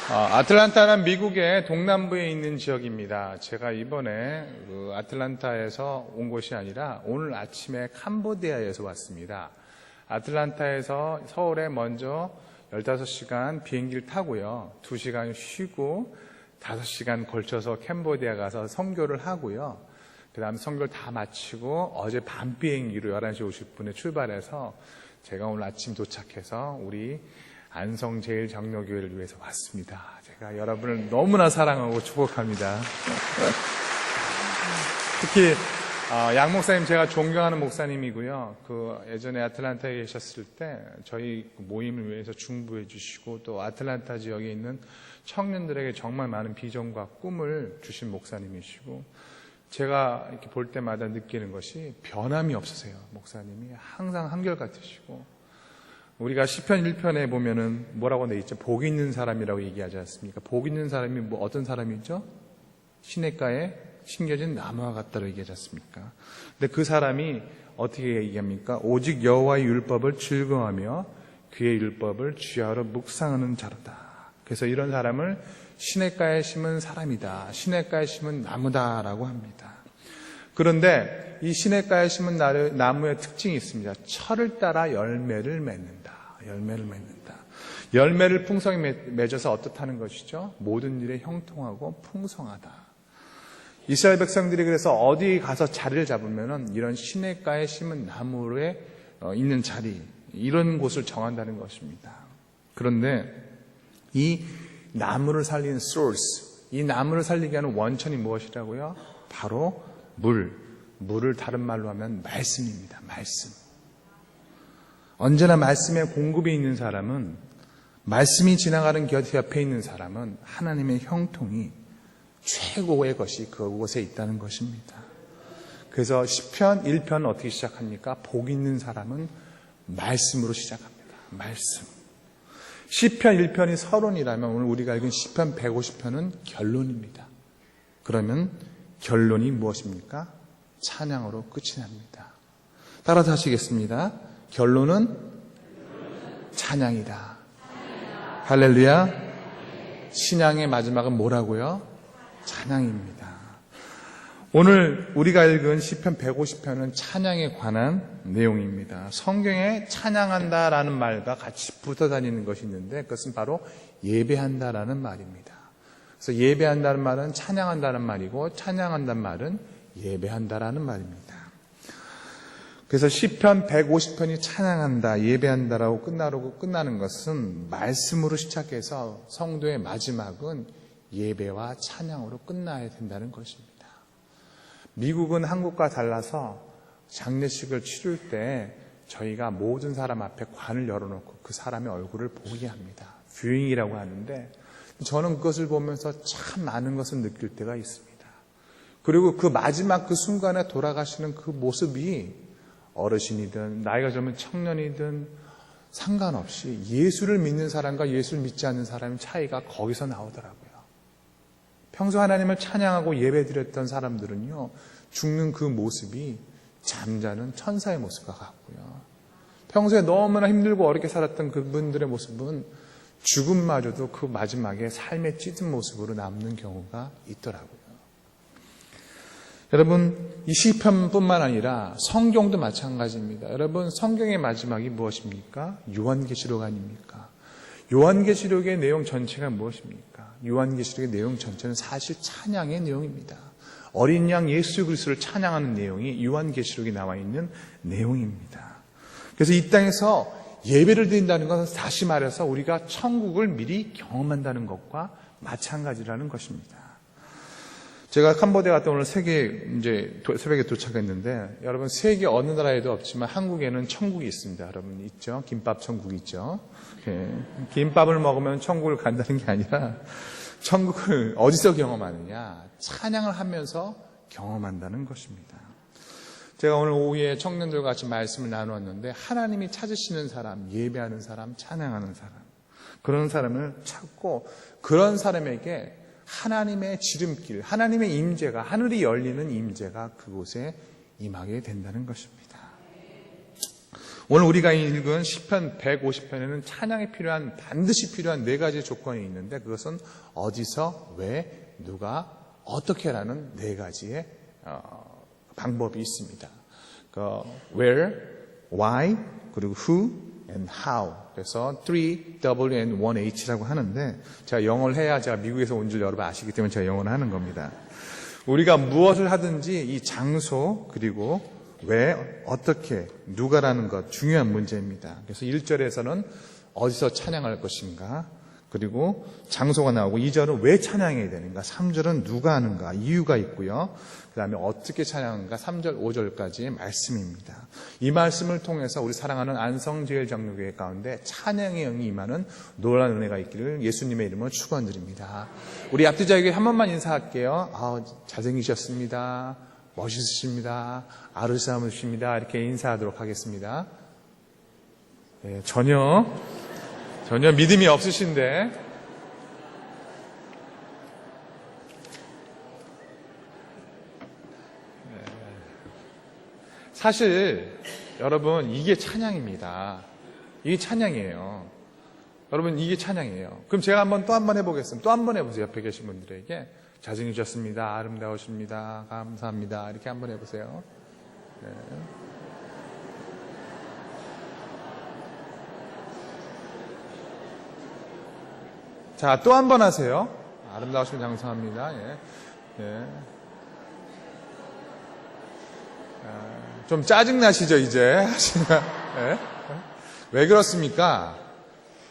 아틀란타는 미국의 동남부에 있는 지역입니다. 제가 이번에 아틀란타에서 온 것이 아니라 오늘 아침에 캄보디아에서 왔습니다. 아틀란타에서 서울에 먼저 15시간 비행기를 타고요. 2시간 쉬고 5시간 걸쳐서 캄보디아 가서 선교를 하고요. 그 다음 선교를 다 마치고 어제 밤 비행기로 11시 50분에 출발해서 제가 오늘 아침 도착해서 우리 안성제일장로교회를 위해서 왔습니다. 제가 여러분을 너무나 사랑하고 축복합니다. 특히 양 목사님 제가 존경하는 목사님이고요. 예전에 아틀란타에 계셨을 때 저희 모임을 위해서 중보해 주시고 또 아틀란타 지역에 있는 청년들에게 정말 많은 비전과 꿈을 주신 목사님이시고 제가 이렇게 볼 때마다 느끼는 것이 변함이 없으세요. 목사님이 항상 한결같으시고 우리가 시편 1편에 보면은 뭐라고 돼 있죠? 복 있는 사람이라고 얘기하지 않습니까? 복 있는 사람이 어떤 사람이죠? 시냇가에 심겨진 나무와 같다고 얘기하지 않습니까? 근데 그 사람이 어떻게 얘기합니까? 오직 여호와의 율법을 즐거워하며 그의 율법을 주야로 묵상하는 자로다. 그래서 이런 사람을 시냇가에 심은 사람이다. 시냇가에 심은 나무다라고 합니다. 그런데 이 시냇가에 심은 나무의 특징이 있습니다. 철을 따라 열매를 맺는다. 열매를 맺는다. 열매를 풍성히 맺어서 어떻다는 것이죠? 모든 일에 형통하고 풍성하다. 이스라엘 백성들이 그래서 어디 가서 자리를 잡으면은 이런 시냇가에 심은 나무에 있는 자리, 이런 곳을 정한다는 것입니다. 그런데 이 나무를 살리는 source, 이 나무를 살리게 하는 원천이 무엇이라고요? 바로 물을 다른 말로 하면 말씀입니다. 말씀. 언제나 말씀의 공급이 있는 사람은, 말씀이 지나가는 옆에 있는 사람은 하나님의 형통이 최고의 것이 그곳에 있다는 것입니다. 그래서 시편 1편 어떻게 시작합니까? 복 있는 사람은 말씀으로 시작합니다. 말씀. 시편 1편이 서론이라면 오늘 우리가 읽은 시편 150편은 결론입니다. 그러면 결론이 무엇입니까? 찬양으로 끝이 납니다. 따라서 하시겠습니다. 결론은 찬양이다. 할렐루야. 신앙의 마지막은 뭐라고요? 찬양입니다. 오늘 우리가 읽은 시편 150편은 찬양에 관한 내용입니다. 성경에 찬양한다라는 말과 같이 붙어 다니는 것이 있는데 그것은 바로 예배한다라는 말입니다. 그래서 예배한다는 말은 찬양한다는 말이고 찬양한다는 말은 예배한다라는 말입니다. 그래서 시편 150편이 찬양한다, 예배한다라고 끝나는 것은 말씀으로 시작해서 성도의 마지막은 예배와 찬양으로 끝나야 된다는 것입니다. 미국은 한국과 달라서 장례식을 치를 때 저희가 모든 사람 앞에 관을 열어놓고 그 사람의 얼굴을 보게 합니다. 뷰잉이라고 하는데 저는 그것을 보면서 참 많은 것을 느낄 때가 있습니다. 그리고 그 마지막 그 순간에 돌아가시는 그 모습이 어르신이든 나이가 젊은 청년이든 상관없이 예수를 믿는 사람과 예수를 믿지 않는 사람의 차이가 거기서 나오더라고요. 평소 하나님을 찬양하고 예배드렸던 사람들은요, 죽는 그 모습이 잠자는 천사의 모습과 같고요. 평소에 너무나 힘들고 어렵게 살았던 그분들의 모습은 죽음마저도 그 마지막에 삶의 찢은 모습으로 남는 경우가 있더라고요. 여러분, 이 시편뿐만 아니라 성경도 마찬가지입니다. 여러분, 성경의 마지막이 무엇입니까? 요한계시록 아닙니까? 요한계시록의 내용 전체가 무엇입니까? 요한계시록의 내용 전체는 사실 찬양의 내용입니다. 어린 양 예수 그리스도를 찬양하는 내용이 요한계시록에 나와 있는 내용입니다. 그래서 이 땅에서 예배를 드린다는 것은 다시 말해서 우리가 천국을 미리 경험한다는 것과 마찬가지라는 것입니다. 제가 캄보디아 갔다 오늘 새벽에 도착했는데 여러분 세계 어느 나라에도 없지만 한국에는 천국이 있습니다. 여러분 있죠? 김밥 천국이 있죠? 김밥을 먹으면 천국을 간다는 게 아니라 천국을 어디서 경험하느냐? 찬양을 하면서 경험한다는 것입니다. 제가 오늘 오후에 청년들과 같이 말씀을 나누었는데 하나님이 찾으시는 사람, 예배하는 사람, 찬양하는 사람, 그런 사람을 찾고 그런 사람에게 하나님의 지름길, 하나님의 임재가, 하늘이 열리는 임재가 그곳에 임하게 된다는 것입니다. 오늘 우리가 읽은 시편 150편에는 찬양이 반드시 필요한 네 가지 조건이 있는데 그것은 어디서, 왜, 누가, 어떻게라는 네 가지의 방법이 있습니다. where, why, 그리고 who and how. 그래서 3W and 1H라고 하는데 제가 영어를 해야 제가 미국에서 온 줄 여러분 아시기 때문에 제가 영어를 하는 겁니다. 우리가 무엇을 하든지 이 장소 그리고 왜, 어떻게, 누가라는 것 중요한 문제입니다. 그래서 1절에서는 어디서 찬양할 것인가, 그리고 장소가 나오고 2절은 왜 찬양해야 되는가, 3절은 누가 하는가, 이유가 있고요. 그 다음에 어떻게 찬양하는가, 3절, 5절까지의 말씀입니다. 이 말씀을 통해서 우리 사랑하는 안성제일장로교회 가운데 찬양의 영이 임하는 놀라운 은혜가 있기를 예수님의 이름으로 축원드립니다. 우리 앞뒤자에게 한 번만 인사할게요. 잘생기셨습니다. 멋있으십니다. 아름다우십니다. 이렇게 인사하도록 하겠습니다. 네, 전혀 믿음이 없으신데 사실 여러분 이게 찬양입니다. 이게 찬양이에요. 여러분 이게 찬양이에요. 그럼 제가 또 한 번 해보겠습니다. 또 한 번 해보세요. 옆에 계신 분들에게. 잘생기셨습니다. 아름다우십니다. 감사합니다. 이렇게 한번 해보세요. 네. 자, 또 한 번 하세요. 아름다우십니다. 감사합니다. 예. 예. 좀 짜증나시죠, 이제? 예? 왜 그렇습니까?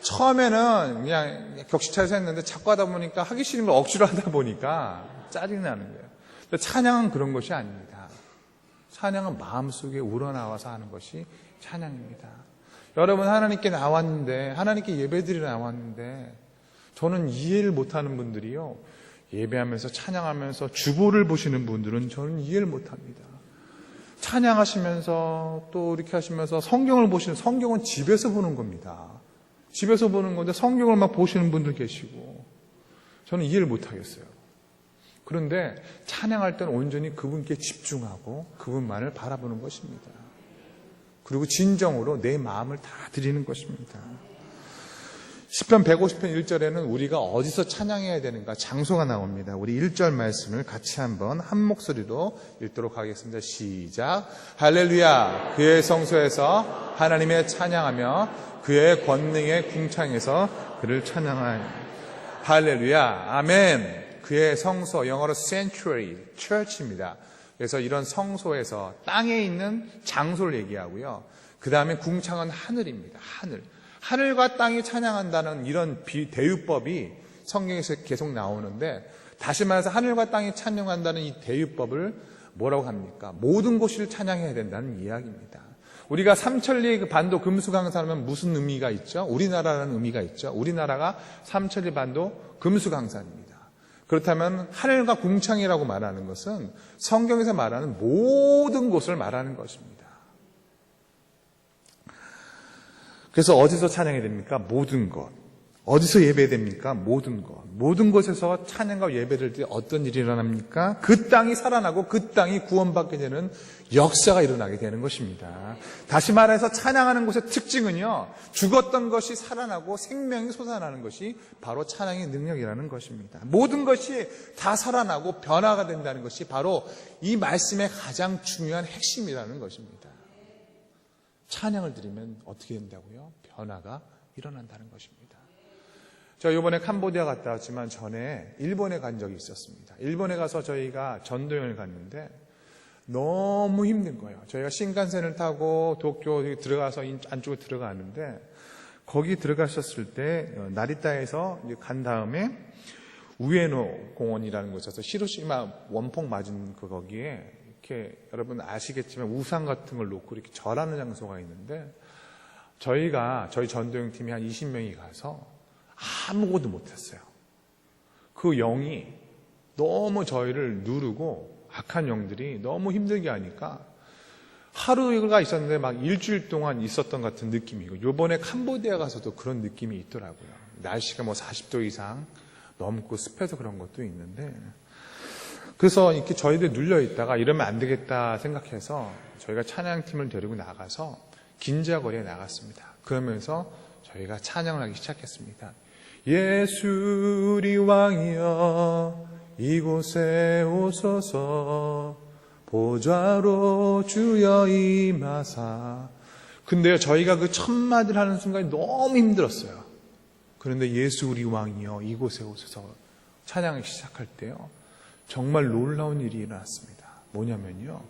처음에는 그냥 격식차에서 했는데 자꾸 하다 보니까 하기 싫은 걸 억지로 하다 보니까 짜증나는 거예요. 근데 찬양은 그런 것이 아닙니다. 찬양은 마음속에 우러나와서 하는 것이 찬양입니다. 여러분 하나님께 나왔는데, 하나님께 예배드리러 나왔는데 저는 이해를 못하는 분들이요, 예배하면서 찬양하면서 주보를 보시는 분들은 저는 이해를 못합니다. 찬양하시면서 또 이렇게 하시면서 성경을 보시는, 성경은 집에서 보는 겁니다. 집에서 보는 건데 성경을 막 보시는 분들 계시고 저는 이해를 못하겠어요. 그런데 찬양할 때는 온전히 그분께 집중하고 그분만을 바라보는 것입니다. 그리고 진정으로 내 마음을 다 드리는 것입니다. 시편 150편 1절에는 우리가 어디서 찬양해야 되는가, 장소가 나옵니다. 우리 1절 말씀을 같이 한번 한 목소리로 읽도록 하겠습니다. 시작. 할렐루야. 그의 성소에서 하나님의 찬양하며 그의 권능의 궁창에서 그를 찬양하여. 할렐루야. 아멘. 그의 성소, 영어로 sanctuary, church입니다. 그래서 이런 성소에서 땅에 있는 장소를 얘기하고요. 그 다음에 궁창은 하늘입니다. 하늘과 땅이 찬양한다는 이런 대유법이 성경에서 계속 나오는데, 다시 말해서 하늘과 땅이 찬양한다는 이 대유법을 뭐라고 합니까? 모든 곳을 찬양해야 된다는 이야기입니다. 우리가 삼천리 그 반도 금수강산하면 무슨 의미가 있죠? 우리나라라는 의미가 있죠. 우리나라가 삼천리 반도 금수강산입니다. 그렇다면 하늘과 궁창이라고 말하는 것은 성경에서 말하는 모든 곳을 말하는 것입니다. 그래서 어디서 찬양해야 됩니까? 모든 것. 어디서 예배해야 됩니까? 모든 것. 모든 곳에서 찬양과 예배를 때 어떤 일이 일어납니까? 그 땅이 살아나고 그 땅이 구원받게 되는 역사가 일어나게 되는 것입니다. 다시 말해서 찬양하는 곳의 특징은요, 죽었던 것이 살아나고 생명이 솟아나는 것이 바로 찬양의 능력이라는 것입니다. 모든 것이 다 살아나고 변화가 된다는 것이 바로 이 말씀의 가장 중요한 핵심이라는 것입니다. 찬양을 드리면 어떻게 된다고요? 변화가 일어난다는 것입니다. 저 이번에 캄보디아 갔다 왔지만 전에 일본에 간 적이 있었습니다. 일본에 가서 저희가 전도여행을 갔는데 너무 힘든 거예요. 저희가 신칸센을 타고 도쿄 들어가서 안쪽으로 들어가는데, 거기 들어가셨을 때 나리타에서 간 다음에 우에노 공원이라는 곳에서 히로시마 원폭 맞은 거기에 이렇게 여러분 아시겠지만 우상 같은 걸 놓고 이렇게 절하는 장소가 있는데, 저희 전도형 팀이 한 20명이 가서 아무것도 못했어요. 그 영이 너무 저희를 누르고, 악한 영들이 너무 힘들게 하니까 하루가 있었는데 막 일주일 동안 있었던 같은 느낌이고, 요번에 캄보디아 가서도 그런 느낌이 있더라고요. 날씨가 40도 이상 넘고 습해서 그런 것도 있는데, 그래서 이렇게 저희들 눌려 있다가 이러면 안 되겠다 생각해서 저희가 찬양팀을 데리고 나가서 긴자거리에 나갔습니다. 그러면서 저희가 찬양을 하기 시작했습니다. 예수 우리 왕이여 이곳에 오소서 보좌로 주여 임하사. 근데요, 저희가 그 첫 마디를 하는 순간에 너무 힘들었어요. 그런데 예수 우리 왕이여 이곳에 오소서 찬양을 시작할 때요, 정말 놀라운 일이 일어났습니다. 뭐냐면요,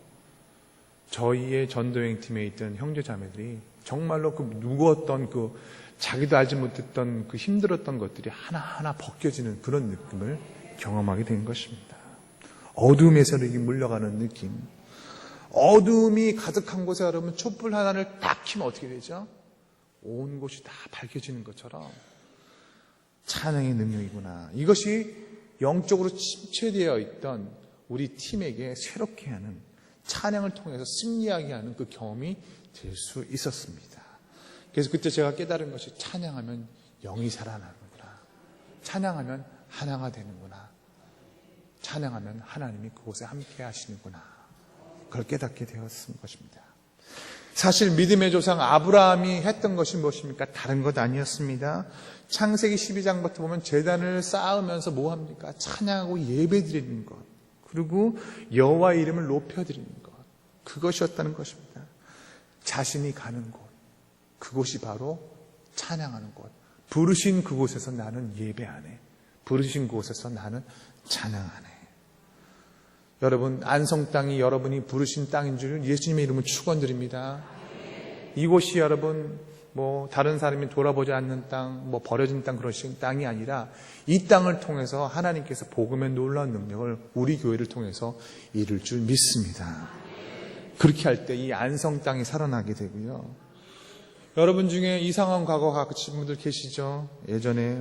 저희의 전도여행 팀에 있던 형제자매들이 정말로 그 무거웠던 그 자기도 알지 못했던 그 힘들었던 것들이 하나하나 벗겨지는 그런 느낌을 경험하게 된 것입니다. 어둠에서 이렇게 물려가는 느낌. 어둠이 가득한 곳에 여러분 촛불 하나를 딱 켜면 어떻게 되죠? 온 곳이 다 밝혀지는 것처럼 찬양의 능력이구나. 이것이 영적으로 침체되어 있던 우리 팀에게 새롭게 하는, 찬양을 통해서 승리하게 하는 그 경험이 될 수 있었습니다. 그래서 그때 제가 깨달은 것이 찬양하면 영이 살아나는구나. 찬양하면 하나가 되는구나. 찬양하면 하나님이 그곳에 함께 하시는구나. 그걸 깨닫게 되었을 것입니다. 사실 믿음의 조상 아브라함이 했던 것이 무엇입니까? 다른 것 아니었습니다. 창세기 12장부터 보면 제단을 쌓으면서 뭐합니까? 찬양하고 예배드리는 것, 그리고 여호와의 이름을 높여드리는 것, 그것이었다는 것입니다. 자신이 가는 곳, 그곳이 바로 찬양하는 곳. 부르신 그곳에서 나는 예배하네. 부르신 그곳에서 나는 찬양하네. 여러분, 안성 땅이 여러분이 부르신 땅인 줄 예수님의 이름을 축원드립니다. 이곳이 여러분 다른 사람이 돌아보지 않는 땅, 버려진 땅, 그런 땅이 아니라 이 땅을 통해서 하나님께서 복음의 놀라운 능력을 우리 교회를 통해서 이룰 줄 믿습니다. 그렇게 할 때 이 안성 땅이 살아나게 되고요. 여러분 중에 이상한 과거 가신 분들 계시죠? 예전에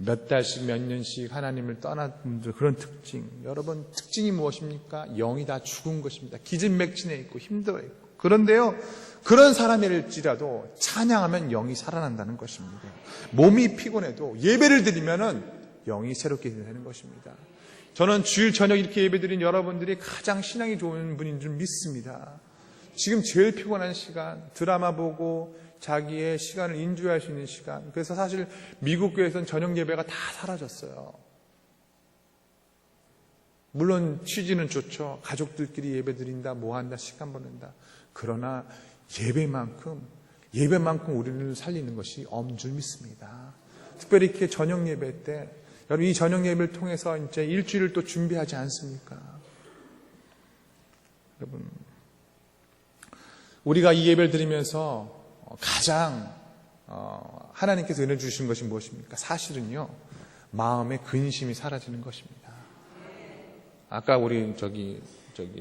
몇 달씩 몇 년씩 하나님을 떠난 분들, 그런 특징. 여러분, 특징이 무엇입니까? 영이 다 죽은 것입니다. 기진맥진해 있고 힘들어 있고. 그런데요, 그런 사람일지라도 찬양하면 영이 살아난다는 것입니다. 몸이 피곤해도 예배를 드리면은 영이 새롭게 되는 것입니다. 저는 주일 저녁 이렇게 예배드린 여러분들이 가장 신앙이 좋은 분인 줄 믿습니다. 지금 제일 피곤한 시간, 드라마 보고 자기의 시간을 인주할 수 있는 시간. 그래서 사실 미국 교회에서는 저녁 예배가 다 사라졌어요. 물론 취지는 좋죠. 가족들끼리 예배 드린다, 한다, 시간 보낸다. 그러나 예배만큼 우리를 살리는 것이 없는 줄 믿습니다. 특별히 이렇게 저녁 예배 때, 여러분 이 저녁 예배를 통해서 이제 일주일을 또 준비하지 않습니까? 여러분, 우리가 이 예배를 드리면서 가장 하나님께서 은혜 주신 것이 무엇입니까? 사실은요, 마음의 근심이 사라지는 것입니다. 아까 우리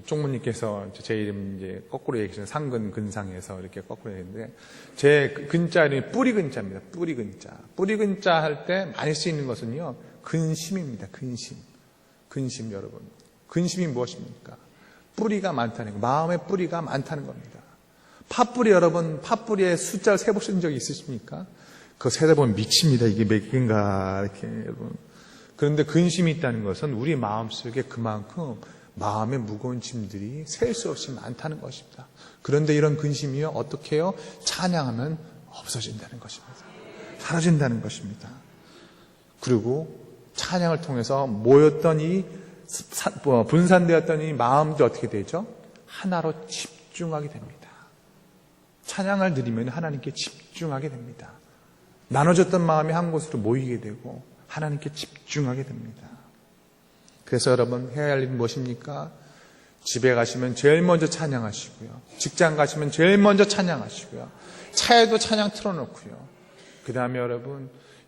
쪽무님께서 제 이름 이제 거꾸로 얘기하시는 상근 근상에서 이렇게 거꾸로 했는데, 제 근자 이름이 뿌리 근자입니다. 뿌리 근자. 뿌리 근자 할 때 많이 쓰이는 것은요, 근심입니다. 근심 여러분. 근심이 무엇입니까? 뿌리가 많다는 거. 마음의 뿌리가 많다는 겁니다. 팥뿌리, 여러분, 팥뿌리에 숫자를 세보신 적이 있으십니까? 그거 세다보면 미칩니다. 이게 몇 개인가, 이렇게, 여러분. 그런데 근심이 있다는 것은 우리 마음속에 그만큼 마음의 무거운 짐들이 셀 수 없이 많다는 것입니다. 그런데 이런 근심이요, 어떻게 해요? 찬양하면 없어진다는 것입니다. 사라진다는 것입니다. 그리고 찬양을 통해서 모였던 분산되었던 이 마음도 어떻게 되죠? 하나로 집중하게 됩니다. 찬양을 드리면 하나님께 집중하게 됩니다. 나눠졌던 마음이 한 곳으로 모이게 되고 하나님께 집중하게 됩니다. 그래서 여러분 해야 할 일은 무엇입니까? 집에 가시면 제일 먼저 찬양하시고요. 직장 가시면 제일 먼저 찬양하시고요. 차에도 찬양 틀어놓고요. 그 다음에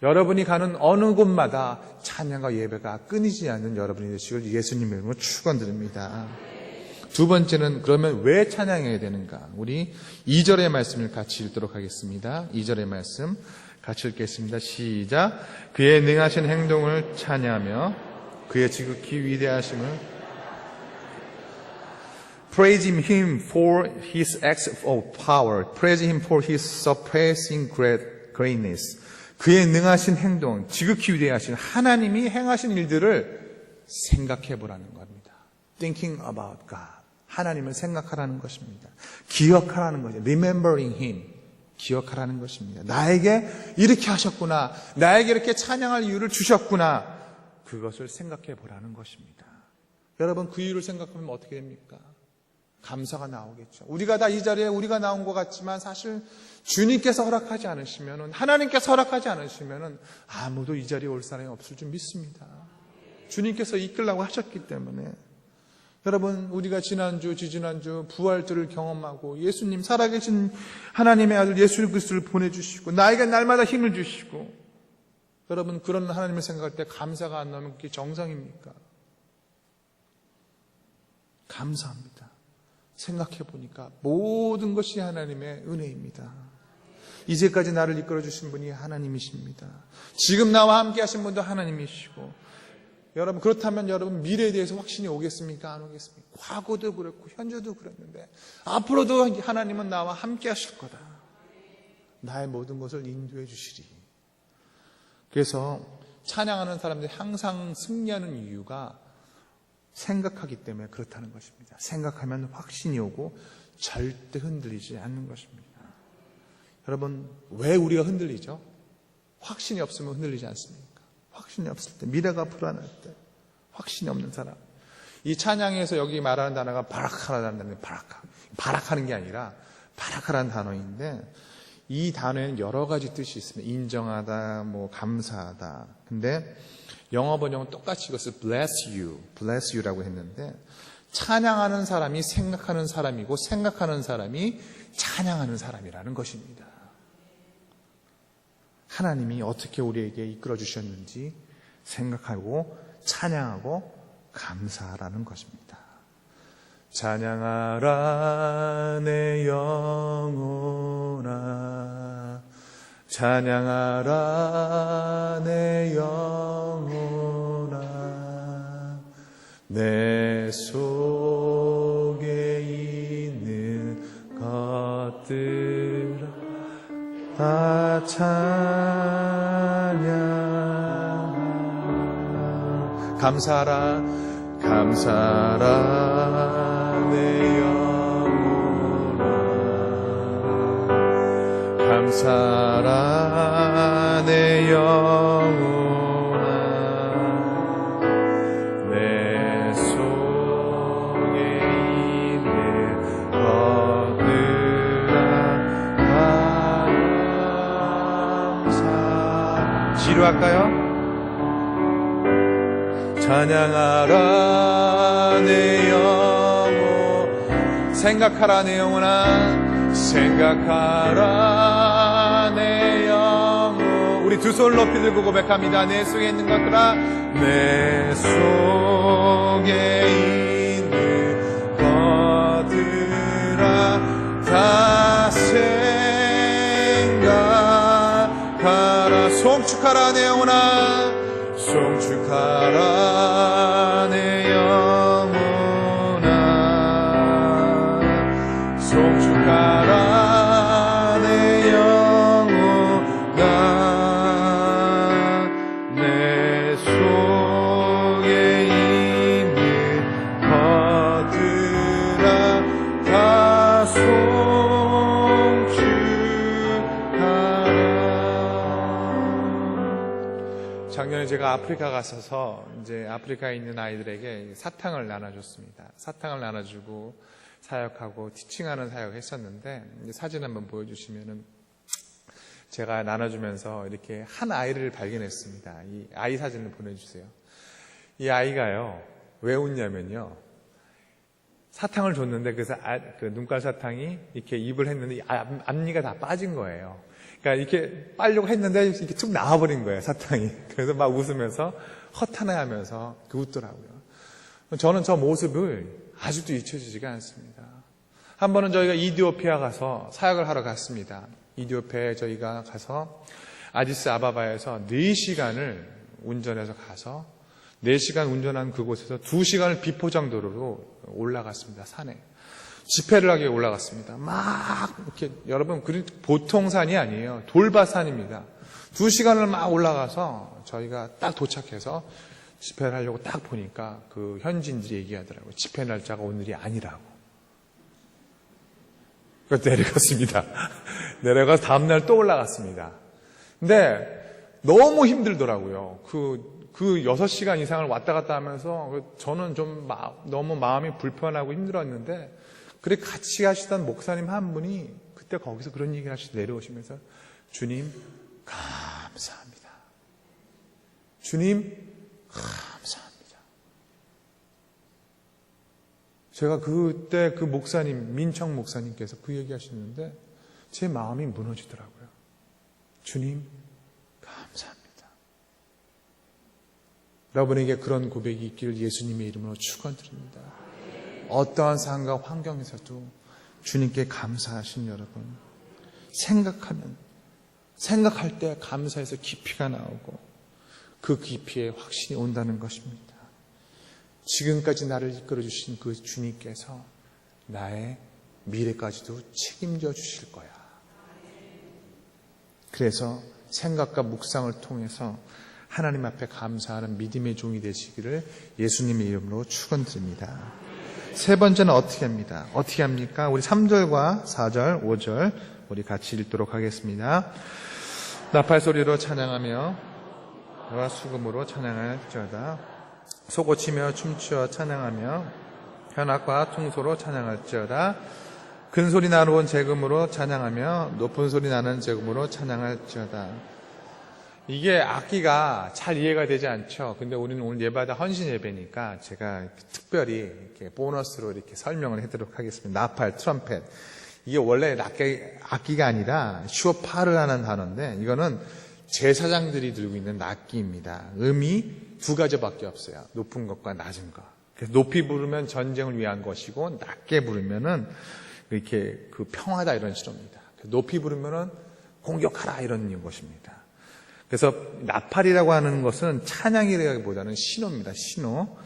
여러분이 가는 어느 곳마다 찬양과 예배가 끊이지 않는 여러분이 되시길 예수님의 이름으로 축원드립니다. 두 번째는 그러면 왜 찬양해야 되는가? 우리 2절의 말씀을 같이 읽도록 하겠습니다. 2절의 말씀 같이 읽겠습니다. 시작. 그의 능하신 행동을 찬양하며 그의 지극히 위대하심을 Praise him for his acts of power. Praise him for his surpassing greatness. 그의 능하신 행동, 지극히 위대하신 하나님이 행하신 일들을 생각해 보라는 겁니다. Thinking about God. 하나님을 생각하라는 것입니다. 기억하라는 거죠. Remembering Him. 기억하라는 것입니다. 나에게 이렇게 하셨구나. 나에게 이렇게 찬양할 이유를 주셨구나. 그것을 생각해 보라는 것입니다. 여러분, 그 이유를 생각하면 어떻게 됩니까? 감사가 나오겠죠. 우리가 다 이 자리에 우리가 나온 것 같지만 사실 주님께서 허락하지 않으시면은, 하나님께서 허락하지 않으시면은 아무도 이 자리에 올 사람이 없을 줄 믿습니다. 주님께서 이끌라고 하셨기 때문에. 여러분, 우리가 지난주, 지지난주 부활절을 경험하고 예수님, 살아계신 하나님의 아들 예수 그리스도를 보내주시고 나에게 날마다 힘을 주시고, 여러분, 그런 하나님을 생각할 때 감사가 안 나오면 그게 정상입니까? 감사합니다. 생각해 보니까 모든 것이 하나님의 은혜입니다. 이제까지 나를 이끌어 주신 분이 하나님이십니다. 지금 나와 함께 하신 분도 하나님이시고, 여러분, 그렇다면 여러분 미래에 대해서 확신이 오겠습니까? 안 오겠습니까? 과거도 그랬고 현재도 그랬는데 앞으로도 하나님은 나와 함께 하실 거다. 나의 모든 것을 인도해 주시리. 그래서 찬양하는 사람들이 항상 승리하는 이유가 생각하기 때문에 그렇다는 것입니다. 생각하면 확신이 오고 절대 흔들리지 않는 것입니다. 여러분, 왜 우리가 흔들리죠? 확신이 없으면 흔들리지 않습니까? 확신이 없을 때, 미래가 불안할 때, 확신이 없는 사람. 이 찬양에서 여기 말하는 단어가 바라카라는 단어인데, 바라카는 게 아니라 바라카라는 단어인데, 이 단어에는 여러 가지 뜻이 있습니다. 인정하다, 감사하다. 근데 영어 번역은 똑같이 이것을 bless you라고 했는데, 찬양하는 사람이 생각하는 사람이고 생각하는 사람이 찬양하는 사람이라는 것입니다. 하나님이 어떻게 우리에게 이끌어 주셨는지 생각하고 찬양하고 감사하라는 것입니다. 찬양하라 내 영혼아, 찬양하라 내 영혼아, 내 속에 있는 것들아 다 찬양하라. 감사하라, 감사하라 내 영혼아, 감사하라 내 영혼아, 내 속에 있는 것들아 지루할까요? 찬양하라 내 영혼, 생각하라 내 영혼아, 생각하라 내 영혼. 우리 두 손을 높이 들고 고백합니다. 내 속에 있는 것들아, 내 속에 있는 것들아 다 생각하라. 송축하라 내 영혼아, 송축하라 내 영혼아, 송축하라 내 영혼아, 내 속에 있는 것들아 다 송축하라. 작년에 제가 아프리카 갔어서 이제 아프리카에 있는 아이들에게 사탕을 나눠줬습니다. 사탕을 나눠주고 사역하고 티칭하는 사역을 했었는데, 사진 한번 보여주시면은 제가 나눠주면서 이렇게 한 아이를 발견했습니다. 이 아이 사진을 보내주세요. 이 아이가요, 왜 웃냐면요, 사탕을 줬는데 그 눈깔 사탕이 이렇게 입을 했는데 앞니가 다 빠진 거예요. 그러니까 이렇게 빨려고 했는데 이렇게 툭 나와버린 거예요, 사탕이. 그래서 막 웃으면서 허탄해하면서 웃더라고요. 저는 저 모습을 아직도 잊혀지지가 않습니다. 한 번은 저희가 이디오피아 가서 사역을 하러 갔습니다. 이디오피아에 저희가 가서 아디스 아바바에서 4시간을 운전해서 가서 4시간 운전한 그곳에서 2시간을 비포장도로로 올라갔습니다. 산에. 집회를 하기 위해 올라갔습니다. 막 이렇게, 여러분, 보통 산이 아니에요. 돌밭산입니다. 2시간을 막 올라가서 저희가 딱 도착해서 집회를 하려고 딱 보니까 그 현지인들이 얘기하더라고요. 집회 날짜가 오늘이 아니라고. 그래서 내려갔습니다. 내려가서 다음날 또 올라갔습니다. 근데 너무 힘들더라고요. 그 6시간 이상을 왔다 갔다 하면서 저는 좀 너무 마음이 불편하고 힘들었는데, 그래 같이 가시던 목사님 한 분이 그때 거기서 그런 얘기를 하시고 내려오시면서 주님 감사합니다. 주님 감사합니다. 제가 그때 그 목사님, 민청 목사님께서 그 얘기 하시는데 제 마음이 무너지더라고요. 주님 감사합니다. 여러분에게 그런 고백이 있기를 예수님의 이름으로 축원드립니다. 어떠한 상황과 환경에서도 주님께 감사하신 여러분, 생각할 때 감사해서 깊이가 나오고 그 깊이에 확신이 온다는 것입니다. 지금까지 나를 이끌어 주신 그 주님께서 나의 미래까지도 책임져 주실 거야. 그래서 생각과 묵상을 통해서 하나님 앞에 감사하는 믿음의 종이 되시기를 예수님의 이름으로 축원드립니다. 세 번째는 어떻게 합니다? 어떻게 합니까? 우리 3절과 4절, 5절 우리 같이 읽도록 하겠습니다. 나팔 소리로 찬양하며 와 수금으로 찬양할지어다. 소고치며 춤추어 찬양하며 현악과 퉁소로 찬양할지어다. 큰 소리 나는 제금으로 찬양하며 높은 소리 나는 제금으로 찬양할지어다. 이게 악기가 잘 이해가 되지 않죠. 근데 우리는 오늘 예배다 헌신 예배니까 제가 특별히 이렇게 보너스로 이렇게 설명을 해드리도록 하겠습니다. 나팔, 트럼펫. 이게 원래 악기가 아니라 쇼파르라는 단어인데 이거는 제사장들이 들고 있는 악기입니다. 음이 두 가지밖에 없어요. 높은 것과 낮은 것. 그래서 높이 부르면 전쟁을 위한 것이고 낮게 부르면은 이렇게 그 평화다 이런 식입니다. 높이 부르면은 공격하라 이런 것입니다. 그래서 나팔이라고 하는 것은 찬양이라기보다는 신호입니다. 신호.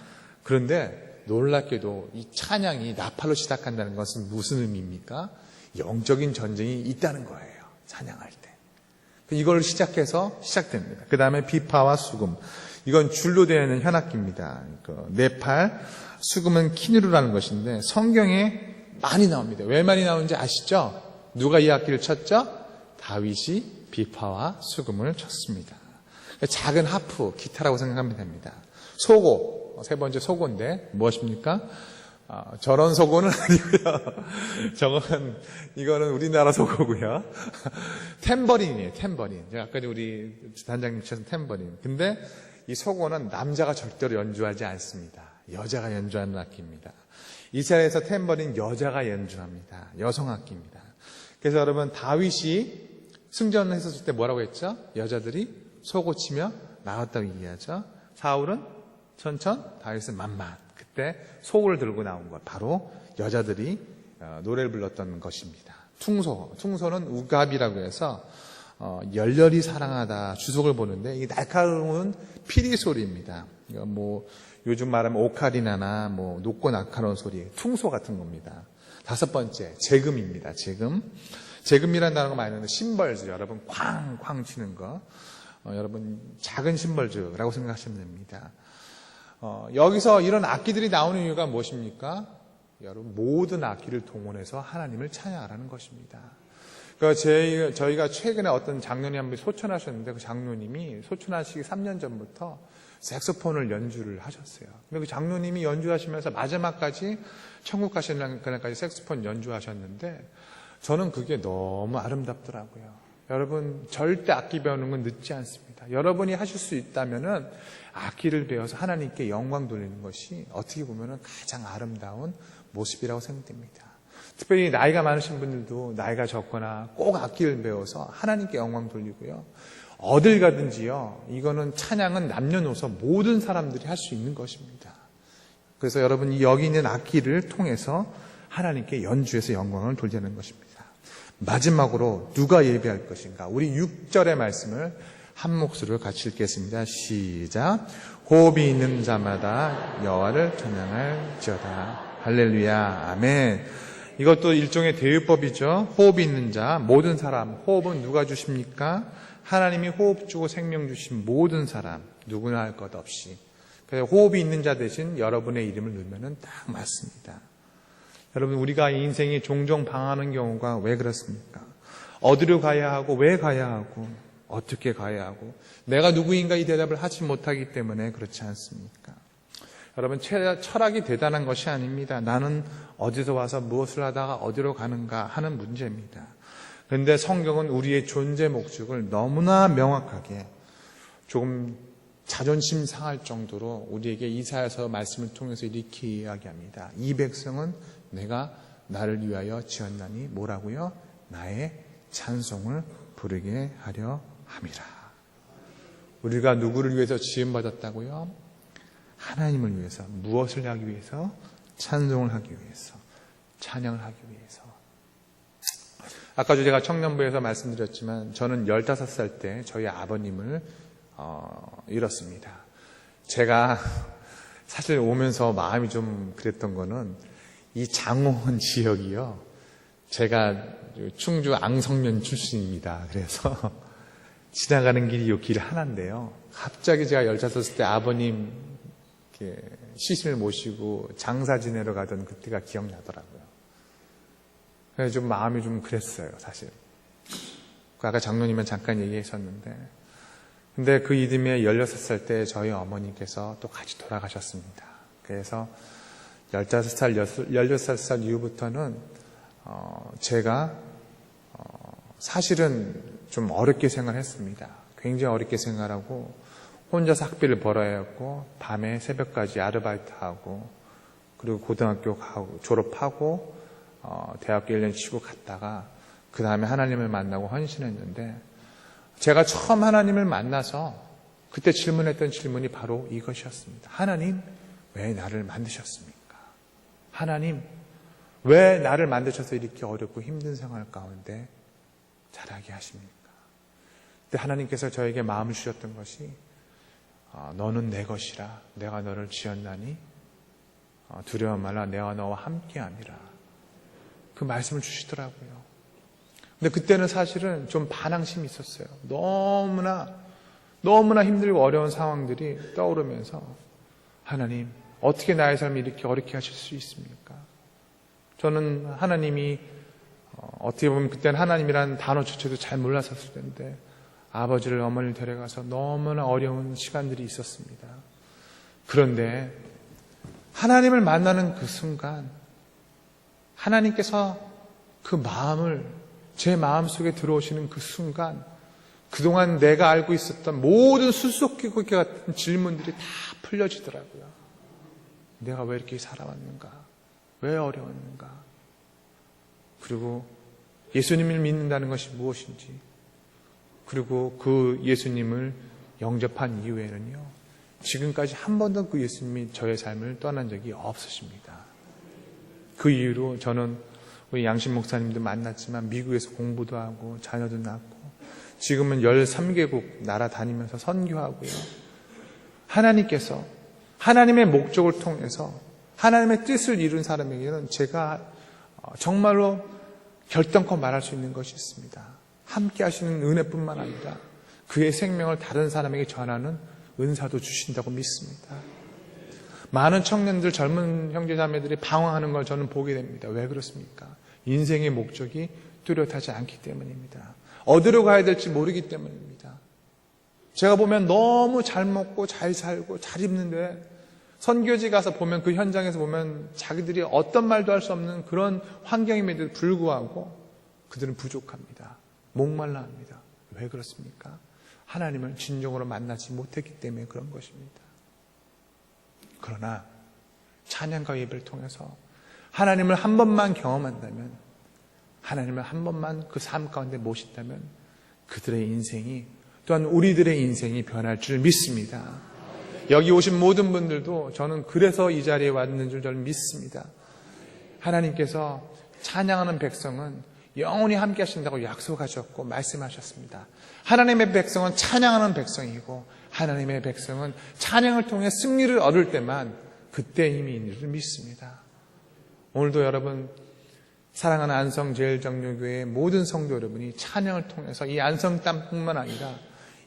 그런데 놀랍게도 이 찬양이 나팔로 시작한다는 것은 무슨 의미입니까? 영적인 전쟁이 있다는 거예요. 찬양할 때. 이걸 시작됩니다. 그 다음에 비파와 수금. 이건 줄로 되어 있는 현악기입니다. 네팔, 수금은 키누르라는 것인데 성경에 많이 나옵니다. 왜 많이 나오는지 아시죠? 누가 이 악기를 쳤죠? 다윗이 비파와 수금을 쳤습니다. 작은 하프, 기타라고 생각하면 됩니다. 소고, 세 번째 소고인데 무엇입니까? 저런 소고는 아니고요. 이거는 우리나라 소고고요. 탬버린이에요, 탬버린. 제가 아까 우리 단장님 쳤던 탬버린. 근데 이 소고는 남자가 절대로 연주하지 않습니다. 여자가 연주하는 악기입니다. 이스라엘에서 탬버린 여자가 연주합니다. 여성 악기입니다. 그래서 여러분 다윗이 승전을 했었을 때 뭐라고 했죠? 여자들이 소고 치며 나왔다고 얘기하죠. 사울은 천천, 다윗은 만만. 그때 소고를 들고 나온 것, 바로 여자들이 노래를 불렀던 것입니다. 퉁소는 우갑이라고 해서 열렬히 사랑하다 주석을 보는데 이게 날카로운 피리 소리입니다. 뭐 요즘 말하면 오카리나나 뭐 높고 날카로운 소리, 퉁소 같은 겁니다. 다섯 번째, 제금입니다. 제금이라는 단어가 많이 나오는데 심벌즈, 여러분 쾅쾅 치는 거, 여러분 작은 심벌즈라고 생각하시면 됩니다. 여기서 이런 악기들이 나오는 이유가 무엇입니까? 여러분 모든 악기를 동원해서 하나님을 찬양하라는 것입니다. 그러니까 저희가 최근에 어떤 장로님 한 분이 소천하셨는데 그 장로님이 소천하시기 3년 전부터 색소폰을 연주를 하셨어요. 근데 그 장로님이 연주하시면서 마지막까지 천국 가시는 그날까지 색소폰 연주하셨는데 저는 그게 너무 아름답더라고요. 여러분 절대 악기 배우는 건 늦지 않습니다. 여러분이 하실 수 있다면은 악기를 배워서 하나님께 영광 돌리는 것이 어떻게 보면은 가장 아름다운 모습이라고 생각됩니다. 특별히 나이가 많으신 분들도 나이가 적거나 꼭 악기를 배워서 하나님께 영광 돌리고요. 어딜 가든지요. 이거는 찬양은 남녀노소 모든 사람들이 할 수 있는 것입니다. 그래서 여러분 여기 있는 악기를 통해서 하나님께 연주해서 영광을 돌리는 것입니다. 마지막으로 누가 예배할 것인가? 우리 6절의 말씀을 한 목소리로 같이 읽겠습니다. 시작. 호흡이 있는 자마다 여호와를 찬양할지어다. 할렐루야. 아멘. 이것도 일종의 대유법이죠. 호흡이 있는 자, 모든 사람. 호흡은 누가 주십니까? 하나님이 호흡 주고 생명 주신 모든 사람, 누구나 할 것 없이. 그래서 호흡이 있는 자 대신 여러분의 이름을 넣으면 딱 맞습니다. 여러분, 우리가 인생이 종종 방황하는 경우가 왜 그렇습니까? 어디로 가야 하고, 왜 가야 하고, 어떻게 가야 하고, 내가 누구인가 이 대답을 하지 못하기 때문에 그렇지 않습니까? 여러분, 철학이 대단한 것이 아닙니다. 나는 어디서 와서 무엇을 하다가 어디로 가는가 하는 문제입니다. 그런데 성경은 우리의 존재 목적을 너무나 명확하게, 조금 자존심 상할 정도로 우리에게 이사야서 말씀을 통해서 이렇게 이야기합니다. 이 백성은 내가 나를 위하여 지었나니 뭐라고요? 나의 찬송을 부르게 하려 함이라. 우리가 누구를 위해서 지음받았다고요? 하나님을 위해서. 무엇을 하기 위해서? 찬송을 하기 위해서, 찬양을 하기 위해서. 아까도 제가 청년부에서 말씀드렸지만 저는 15살 때 저희 아버님을 잃었습니다. 제가 사실 오면서 마음이 좀 그랬던 거는 이 장호원 지역이요, 제가 충주 앙성면 출신입니다. 그래서 지나가는 길이 이 길 하나인데요, 갑자기 제가 15살 때 아버님 시신을 모시고 장사 지내러 가던 그때가 기억나더라고요. 그래서 좀 마음이 좀 그랬어요, 사실. 아까 장로님은 잠깐 얘기하셨는데, 근데 그 이듬해 16살 때 저희 어머니께서 또 같이 돌아가셨습니다. 그래서 15살, 16살 이후부터는 제가 사실은 좀 어렵게 생활했습니다. 굉장히 어렵게 생활하고 혼자서 학비를 벌어야 했고, 밤에 새벽까지 아르바이트하고, 그리고 고등학교 가고 졸업하고 대학교 1년 치고 갔다가 그 다음에 하나님을 만나고 헌신했는데, 제가 처음 하나님을 만나서 그때 질문했던 질문이 바로 이것이었습니다. 하나님, 왜 나를 만드셨습니까? 하나님, 왜 나를 만드셔서 이렇게 어렵고 힘든 생활 가운데 자라게 하십니까? 그때 하나님께서 저에게 마음을 주셨던 것이, 너는 내 것이라, 내가 너를 지었나니 두려워 말라, 내가 너와 함께함이라. 그 말씀을 주시더라고요. 근데 그때는 사실은 좀 반항심이 있었어요. 너무나 힘들고 어려운 상황들이 떠오르면서, 하나님, 어떻게 나의 삶을 이렇게 어렵게 하실 수 있습니까? 저는 하나님이, 어떻게 보면 그때는 하나님이라는 단어조차도 잘 몰랐었을 텐데, 아버지를, 어머니를 데려가서 너무나 어려운 시간들이 있었습니다. 그런데 하나님을 만나는 그 순간, 하나님께서 그 마음을 제 마음속에 들어오시는 그 순간, 그동안 내가 알고 있었던 모든 수수께끼 같은 질문들이 다 풀려지더라고요. 내가 왜 이렇게 살아왔는가? 왜 어려웠는가? 그리고 예수님을 믿는다는 것이 무엇인지, 그리고 그 예수님을 영접한 이후에는요, 지금까지 한 번도 그 예수님이 저의 삶을 떠난 적이 없으십니다. 그 이후로 저는 우리 양심 목사님도 만났지만 미국에서 공부도 하고 자녀도 낳고 지금은 13개국 나라 다니면서 선교하고요. 하나님께서 하나님의 목적을 통해서 하나님의 뜻을 이룬 사람에게는 제가 정말로 결단코 말할 수 있는 것이 있습니다. 함께 하시는 은혜뿐만 아니라 그의 생명을 다른 사람에게 전하는 은사도 주신다고 믿습니다. 많은 청년들, 젊은 형제자매들이 방황하는 걸 저는 보게 됩니다. 왜 그렇습니까? 인생의 목적이 뚜렷하지 않기 때문입니다. 어디로 가야 될지 모르기 때문입니다. 제가 보면 너무 잘 먹고 잘 살고 잘 입는데, 선교지 가서 보면, 그 현장에서 보면 자기들이 어떤 말도 할 수 없는 그런 환경임에도 불구하고 그들은 부족합니다. 목말라 합니다. 왜 그렇습니까? 하나님을 진정으로 만나지 못했기 때문에 그런 것입니다. 그러나 찬양과 예배를 통해서 하나님을 한 번만 경험한다면, 하나님을 한 번만 그 삶 가운데 모신다면 그들의 인생이, 또한 우리들의 인생이 변할 줄 믿습니다. 여기 오신 모든 분들도 저는 그래서 이 자리에 왔는 줄 저는 믿습니다. 하나님께서 찬양하는 백성은 영원히 함께 하신다고 약속하셨고 말씀하셨습니다. 하나님의 백성은 찬양하는 백성이고, 하나님의 백성은 찬양을 통해 승리를 얻을 때만 그때 힘이 있는 줄 믿습니다. 오늘도 여러분, 사랑하는 안성제일정료교회의 모든 성도 여러분이 찬양을 통해서 이 안성 땅뿐만 아니라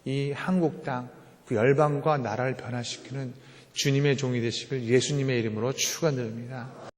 이 한국 땅, 그 열방과 나라를 변화시키는 주님의 종이 되시길 예수님의 이름으로 축원드립니다.